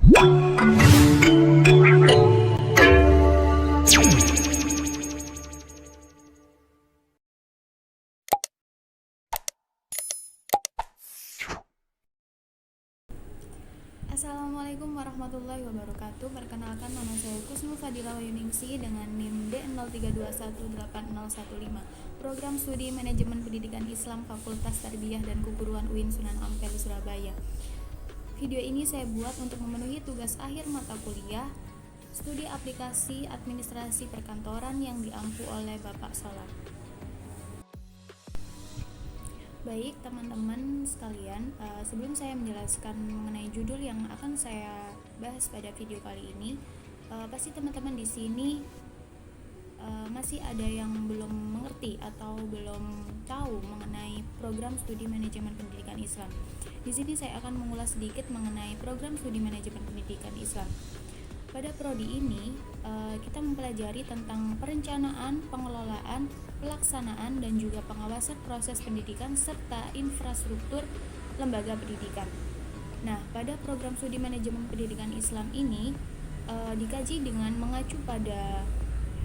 Assalamualaikum warahmatullahi wabarakatuh. Perkenalkan, nama saya Kusnul Fadilah Wayuningsi dengan NIM D03218015, Program Studi Manajemen Pendidikan Islam Fakultas Tarbiyah dan Keguruan UIN Sunan Ampel, Surabaya. Video ini saya buat untuk memenuhi tugas akhir mata kuliah Studi Aplikasi Administrasi Perkantoran yang diampu oleh Bapak Solar. Baik teman-teman sekalian, sebelum saya menjelaskan mengenai judul yang akan saya bahas pada video kali ini, pasti teman-teman di sini masih ada yang belum mengerti atau belum tahu mengenai program studi manajemen pendidikan Islam. Di sini saya akan mengulas sedikit mengenai program studi manajemen pendidikan Islam. Pada prodi ini, kita mempelajari tentang perencanaan, pengelolaan, pelaksanaan, dan juga pengawasan proses pendidikan serta infrastruktur lembaga pendidikan. Nah, pada program studi manajemen pendidikan Islam ini dikaji dengan mengacu pada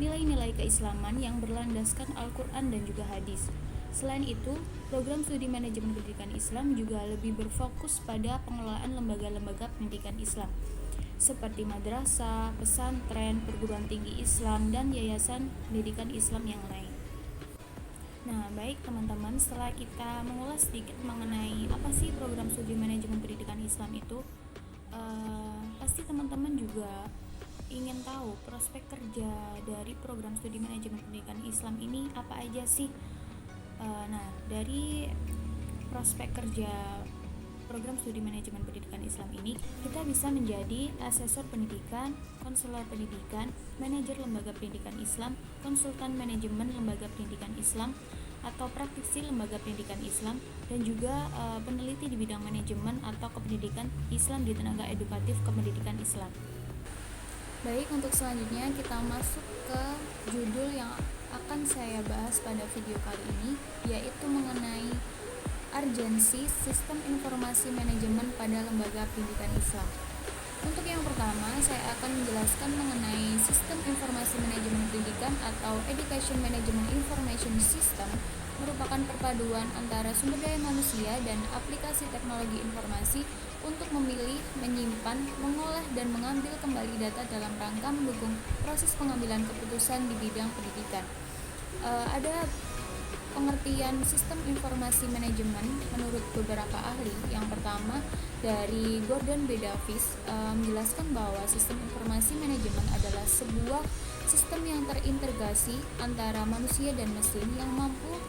nilai-nilai keislaman yang berlandaskan Al-Quran dan juga hadis. Selain itu, program studi manajemen pendidikan Islam juga lebih berfokus pada pengelolaan lembaga-lembaga pendidikan Islam seperti madrasah, pesantren, perguruan tinggi Islam, dan yayasan pendidikan Islam yang lain. Nah, baik teman-teman, setelah kita mengulas sedikit mengenai apa sih program studi manajemen pendidikan Islam itu, pasti teman-teman juga ingin tahu prospek kerja dari program studi manajemen pendidikan Islam ini apa aja sih. Nah, dari prospek kerja program studi manajemen pendidikan Islam ini, kita bisa menjadi asesor pendidikan, konselor pendidikan, manajer lembaga pendidikan Islam, konsultan manajemen lembaga pendidikan Islam, atau praktisi lembaga pendidikan Islam, dan juga peneliti di bidang manajemen atau kependidikan Islam di tenaga edukatif kependidikan Islam. Baik, untuk selanjutnya kita masuk ke judul yang akan saya bahas pada video kali ini, yaitu mengenai urgensi sistem informasi manajemen pada lembaga pendidikan Islam. Untuk yang pertama, saya akan menjelaskan mengenai sistem informasi manajemen pendidikan atau Education Management Information System, merupakan perpaduan antara sumber daya manusia dan aplikasi teknologi informasi untuk memilih, menyimpan, mengolah, dan mengambil kembali data dalam rangka mendukung proses pengambilan keputusan di bidang pendidikan. Ada pengertian sistem informasi manajemen menurut beberapa ahli. Yang pertama dari Gordon B. Davis menjelaskan bahwa sistem informasi manajemen adalah sebuah sistem yang terintegrasi antara manusia dan mesin yang mampu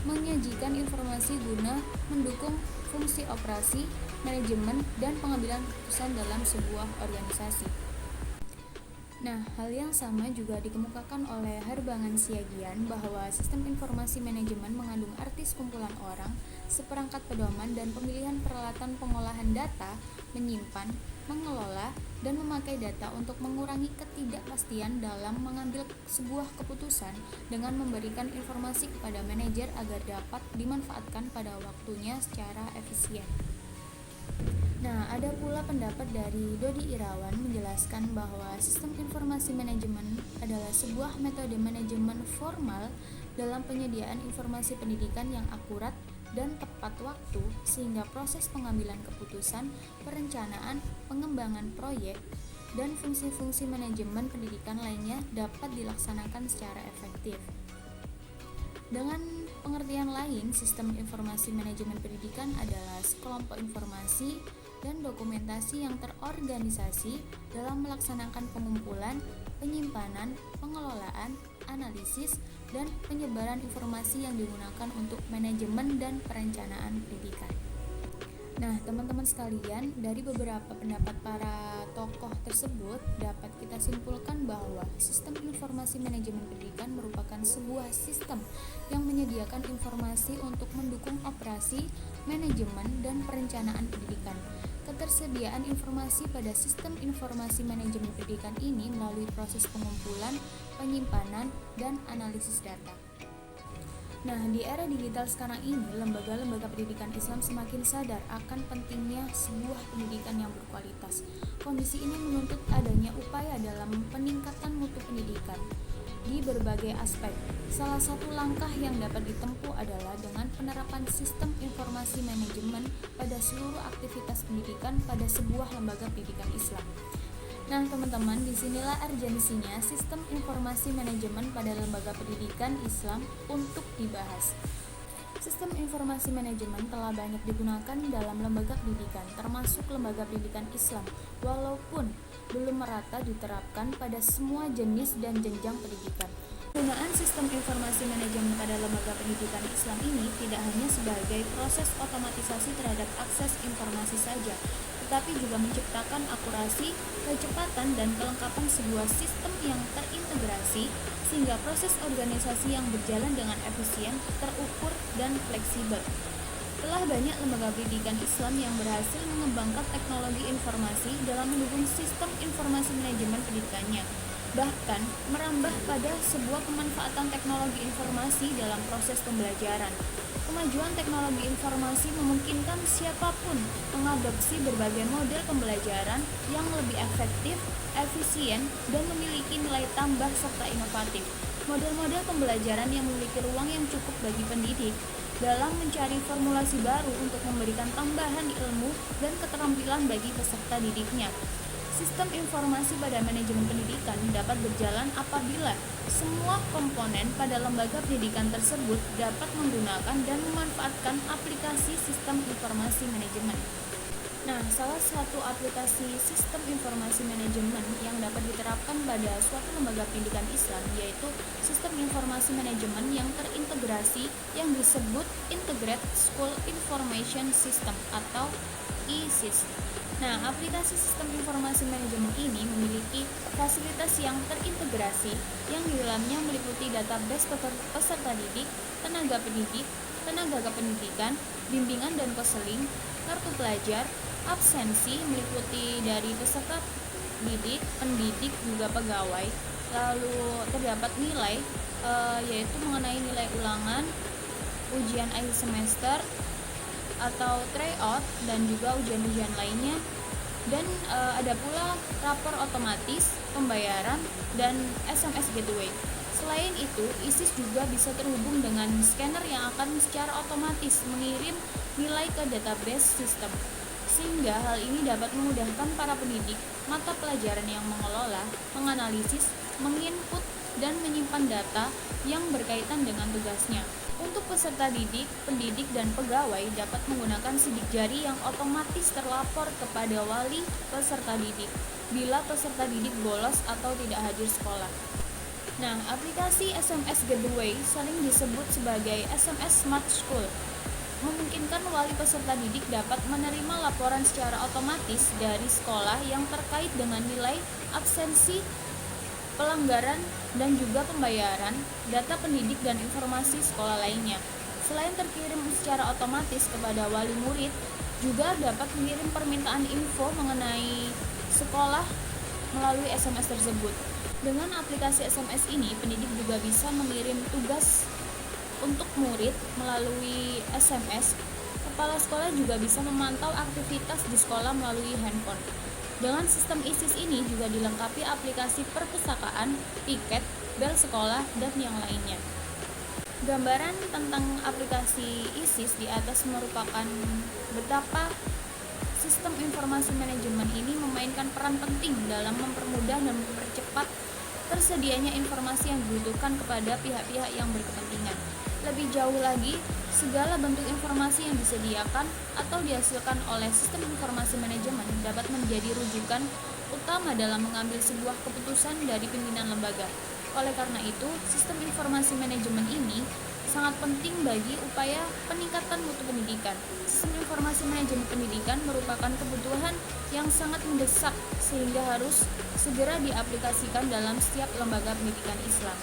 menyajikan informasi guna mendukung fungsi operasi, manajemen, dan pengambilan keputusan dalam sebuah organisasi. Nah, hal yang sama juga dikemukakan oleh Harbangan Siagian bahwa sistem informasi manajemen mengandung arti sekumpulan orang, seperangkat pedoman, dan pemilihan peralatan pengolahan data, menyimpan, mengelola, dan memakai data untuk mengurangi ketidakpastian dalam mengambil sebuah keputusan dengan memberikan informasi kepada manajer agar dapat dimanfaatkan pada waktunya secara efisien. Nah, ada pula pendapat dari Dodi Irawan menjelaskan bahwa sistem informasi manajemen adalah sebuah metode manajemen formal dalam penyediaan informasi pendidikan yang akurat dan tepat waktu sehingga proses pengambilan keputusan, perencanaan, pengembangan proyek, dan fungsi-fungsi manajemen pendidikan lainnya dapat dilaksanakan secara efektif. Dengan pengertian lain, sistem informasi manajemen pendidikan adalah sekelompok informasi dan dokumentasi yang terorganisasi dalam melaksanakan pengumpulan, penyimpanan, pengelolaan, analisis, dan penyebaran informasi yang digunakan untuk manajemen dan perencanaan pendidikan. Nah, teman-teman sekalian, dari beberapa pendapat para tokoh tersebut dapat kita simpulkan bahwa sistem informasi manajemen pendidikan merupakan sebuah sistem yang menyediakan informasi untuk mendukung operasi, manajemen, dan perencanaan pendidikan. Ketersediaan informasi pada sistem informasi manajemen pendidikan ini melalui proses pengumpulan, penyimpanan, dan analisis data. Nah, di era digital sekarang ini, lembaga-lembaga pendidikan Islam semakin sadar akan pentingnya sebuah pendidikan yang berkualitas. Kondisi ini menuntut adanya upaya dalam peningkatan mutu pendidikan di berbagai aspek. Salah satu langkah yang dapat ditempuh adalah dengan penerapan sistem informasi manajemen pada seluruh aktivitas pendidikan pada sebuah lembaga pendidikan Islam. Nah, teman-teman, disinilah urgensinya sistem informasi manajemen pada lembaga pendidikan Islam untuk dibahas. Sistem informasi manajemen telah banyak digunakan dalam lembaga pendidikan, termasuk lembaga pendidikan Islam, walaupun belum merata diterapkan pada semua jenis dan jenjang pendidikan. Penggunaan sistem informasi manajemen pada lembaga pendidikan Islam ini tidak hanya sebagai proses otomatisasi terhadap akses informasi saja, tetapi juga menciptakan akurasi, kecepatan, dan kelengkapan sebuah sistem yang terintegrasi sehingga proses organisasi yang berjalan dengan efisien, terukur, dan fleksibel. Telah banyak lembaga pendidikan Islam yang berhasil mengembangkan teknologi informasi dalam mendukung sistem informasi manajemen pendidikannya, bahkan merambah pada sebuah pemanfaatan teknologi informasi dalam proses pembelajaran. Kemajuan teknologi informasi memungkinkan siapapun mengadopsi berbagai model pembelajaran yang lebih efektif, efisien, dan memiliki nilai tambah serta inovatif. Model-model pembelajaran yang memiliki ruang yang cukup bagi pendidik dalam mencari formulasi baru untuk memberikan tambahan ilmu dan keterampilan bagi peserta didiknya. Sistem informasi pada manajemen pendidikan dapat berjalan apabila semua komponen pada lembaga pendidikan tersebut dapat menggunakan dan memanfaatkan aplikasi sistem informasi manajemen. Nah, salah satu aplikasi sistem informasi manajemen yang dapat diterapkan pada suatu lembaga pendidikan Islam yaitu sistem informasi manajemen yang terintegrasi yang disebut Integrated School Information System atau ISIS. Nah, aplikasi sistem informasi manajemen ini memiliki fasilitas yang terintegrasi yang di dalamnya meliputi database peserta didik, tenaga pendidik, tenaga kependidikan, bimbingan dan konseling, kartu pelajar, absensi meliputi dari peserta didik, pendidik, juga pegawai. Lalu terdapat nilai yaitu mengenai nilai ulangan, ujian akhir semester atau tryout dan juga ujian-ujian lainnya, dan ada pula rapor otomatis, pembayaran, dan SMS gateway. Selain itu, ISIS juga bisa terhubung dengan scanner yang akan secara otomatis mengirim nilai ke database sistem, sehingga hal ini dapat memudahkan para pendidik mata pelajaran yang mengelola, menganalisis, menginput, dan menyimpan data yang berkaitan dengan tugasnya. Untuk peserta didik, pendidik, dan pegawai dapat menggunakan sidik jari yang otomatis terlapor kepada wali peserta didik bila peserta didik bolos atau tidak hadir sekolah. Nah, aplikasi SMS Gateway sering disebut sebagai SMS Smart School memungkinkan wali peserta didik dapat menerima laporan secara otomatis dari sekolah yang terkait dengan nilai, absensi, pelanggaran, dan juga pembayaran, data pendidik, dan informasi sekolah lainnya. Selain terkirim secara otomatis kepada wali murid, juga dapat mengirim permintaan info mengenai sekolah melalui SMS tersebut. Dengan aplikasi SMS ini, pendidik juga bisa mengirim tugas untuk murid melalui SMS. Kepala sekolah juga bisa memantau aktivitas di sekolah melalui handphone. Dengan sistem ISIS ini juga dilengkapi aplikasi perpustakaan, tiket, bel sekolah, dan yang lainnya. Gambaran tentang aplikasi ISIS di atas merupakan betapa sistem informasi manajemen ini memainkan peran penting dalam mempermudah dan mempercepat tersedianya informasi yang dibutuhkan kepada pihak-pihak yang berkepentingan. Lebih jauh lagi, segala bentuk informasi yang disediakan atau dihasilkan oleh sistem informasi manajemen dapat menjadi rujukan utama dalam mengambil sebuah keputusan dari pimpinan lembaga. Oleh karena itu, sistem informasi manajemen ini sangat penting bagi upaya peningkatan mutu pendidikan. Sistem informasi manajemen pendidikan merupakan kebutuhan yang sangat mendesak sehingga harus segera diaplikasikan dalam setiap lembaga pendidikan Islam.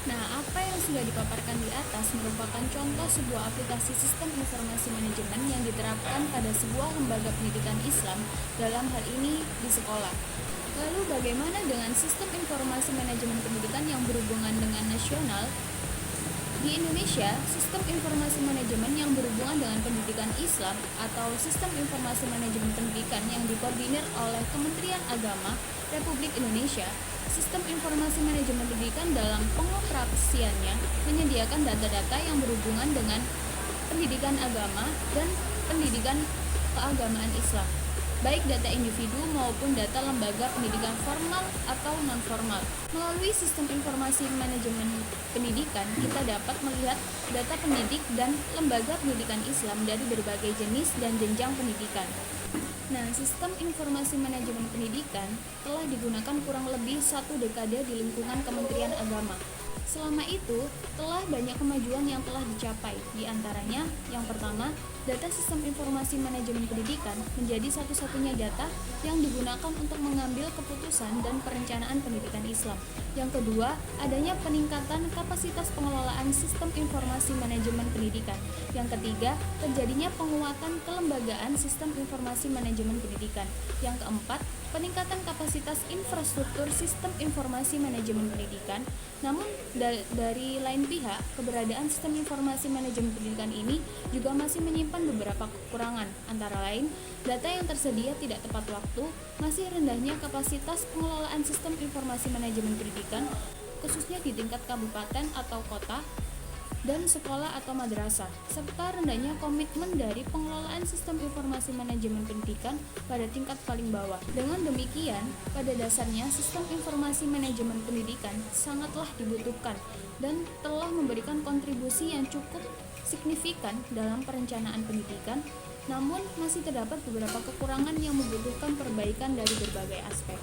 Nah, apa yang sudah dipaparkan di atas merupakan contoh sebuah aplikasi sistem informasi manajemen yang diterapkan pada sebuah lembaga pendidikan Islam, dalam hal ini di sekolah. Lalu bagaimana dengan sistem informasi manajemen pendidikan yang berhubungan dengan nasional? Di Indonesia, sistem informasi manajemen yang berhubungan dengan pendidikan Islam atau sistem informasi manajemen pendidikan yang dikoordinir oleh Kementerian Agama Republik Indonesia, sistem informasi manajemen pendidikan dalam pengoperasiannya menyediakan data-data yang berhubungan dengan pendidikan agama dan pendidikan keagamaan Islam, baik data individu maupun data lembaga pendidikan formal atau non-formal. Melalui sistem informasi manajemen pendidikan, kita dapat melihat data pendidik dan lembaga pendidikan Islam dari berbagai jenis dan jenjang pendidikan. Nah, sistem informasi manajemen pendidikan telah digunakan kurang lebih 1 dekade di lingkungan Kementerian Agama. Selama itu, telah banyak kemajuan yang telah dicapai. Di antaranya, yang pertama, data sistem informasi manajemen pendidikan menjadi satu-satunya data yang digunakan untuk mengambil keputusan dan perencanaan pendidikan Islam. Yang kedua, adanya peningkatan kapasitas pengelolaan sistem informasi manajemen pendidikan. Yang ketiga, terjadinya penguatan kelembagaan sistem informasi manajemen pendidikan. Yang keempat, peningkatan kapasitas infrastruktur sistem informasi manajemen pendidikan. Namun dari lain pihak, keberadaan sistem informasi manajemen pendidikan ini juga masih menyimpan beberapa kekurangan, antara lain data yang tersedia tidak tepat waktu, masih rendahnya kapasitas pengelolaan sistem informasi manajemen pendidikan, khususnya di tingkat kabupaten atau kota, dan sekolah atau madrasah, serta rendahnya komitmen dari pengelolaan sistem informasi manajemen pendidikan pada tingkat paling bawah. Dengan demikian, pada dasarnya sistem informasi manajemen pendidikan sangatlah dibutuhkan dan telah memberikan kontribusi yang cukup signifikan dalam perencanaan pendidikan, namun masih terdapat beberapa kekurangan yang membutuhkan perbaikan dari berbagai aspek.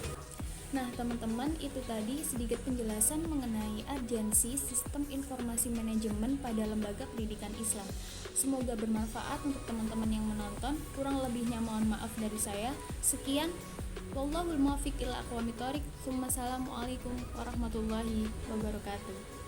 Nah, teman-teman, itu tadi sedikit penjelasan mengenai urgensi sistem informasi manajemen pada lembaga pendidikan Islam. Semoga bermanfaat untuk teman-teman yang menonton. Kurang lebihnya mohon maaf dari saya. Sekian. Wallahul muwaffiq ila aqwamit thoriq. Assalamualaikum warahmatullahi wabarakatuh.